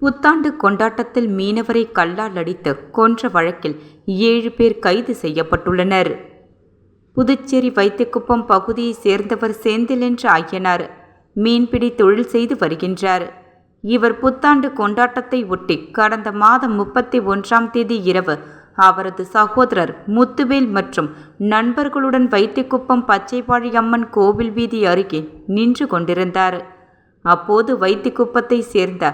புத்தாண்டு கொண்டாட்டத்தில் மீனவரை கல்லால் அடித்து கொன்ற வழக்கில் 7 பேர் கைது செய்யப்பட்டுள்ளனர். புதுச்சேரி வைத்திக்குப்பம் பகுதியைச் சேர்ந்தவர் செந்தில் என்ற ஐயனார் மீன்பிடி தொழில் செய்து வருகின்றார். இவர் புத்தாண்டு கொண்டாட்டத்தை ஒட்டி கடந்த மாதம் 31ஆம் தேதி இரவு அவரது சகோதரர் முத்துவேல் மற்றும் நண்பர்களுடன் வைத்திக்குப்பம் பச்சைவாழி அம்மன் கோவில் வீதி அருகே நின்று கொண்டிருந்தார். அப்போது வைத்திக்குப்பத்தை சேர்ந்த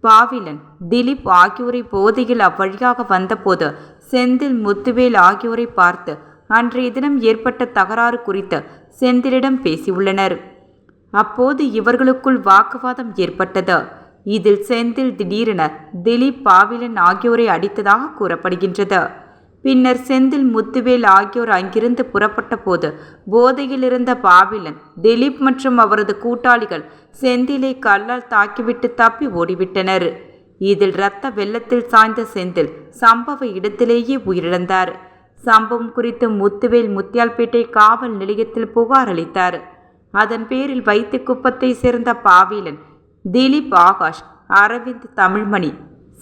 பாவிலன், திலீப் ஆகியோரை போதையில் அவ்வழியாக வந்தபோது செந்தில், முத்துவேல் ஆகியோரை பார்த்து அன்றைய தினம் ஏற்பட்ட தகராறு குறித்து செந்திலிடம் பேசியுள்ளனர். அப்போது இவர்களுக்குள் வாக்குவாதம் ஏற்பட்டது. இதில் செந்தில் திடீரென திலீப், பாவிலன் ஆகியோரை அடித்ததாக கூறப்படுகின்றது. பின்னர் செந்தில், முத்துவேல் ஆகியோர் அங்கிருந்து புறப்பட்ட போது போதையில் இருந்த பாவிலன், திலீப் மற்றும் அவரது கூட்டாளிகள் செந்திலை கல்லால் தாக்கிவிட்டு தப்பி ஓடிவிட்டனர். இதில் இரத்த வெள்ளத்தில் சாய்ந்த செந்தில் சம்பவ இடத்திலேயே உயிரிழந்தார். சம்பவம் குறித்து முத்துவேல் முத்தியால்பேட்டை காவல் நிலையத்தில் புகார் அளித்தார். அதன் பேரில் வைத்திக்குப்பத்தை சேர்ந்த பாவிலன், திலீப், ஆகாஷ், அரவிந்த், தமிழ்மணி,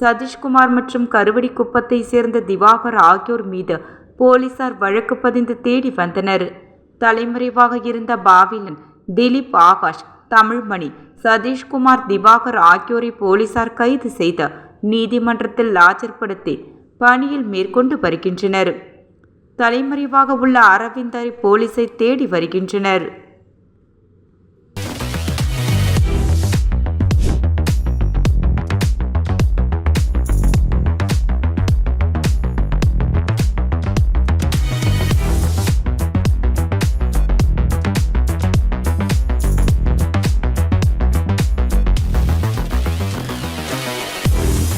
சதீஷ்குமார் மற்றும் கருவடிக்குப்பத்தை சேர்ந்த திவாகர் ஆகியோர் மீது போலீசார் வழக்கு பதிந்து தேடி வந்தனர். தலைமறைவாக இருந்த பாவிலன், திலீப், ஆகாஷ், தமிழ்மணி, சதீஷ்குமார், திவாகர் ஆகியோரை போலீசார் கைது செய்து நீதிமன்றத்தில் ஆஜர்படுத்தி பணியில் மேற்கொண்டு வருகின்றனர். தலைமறைவாக உள்ள அரவிந்தரை போலீசை தேடி வருகின்றனர்.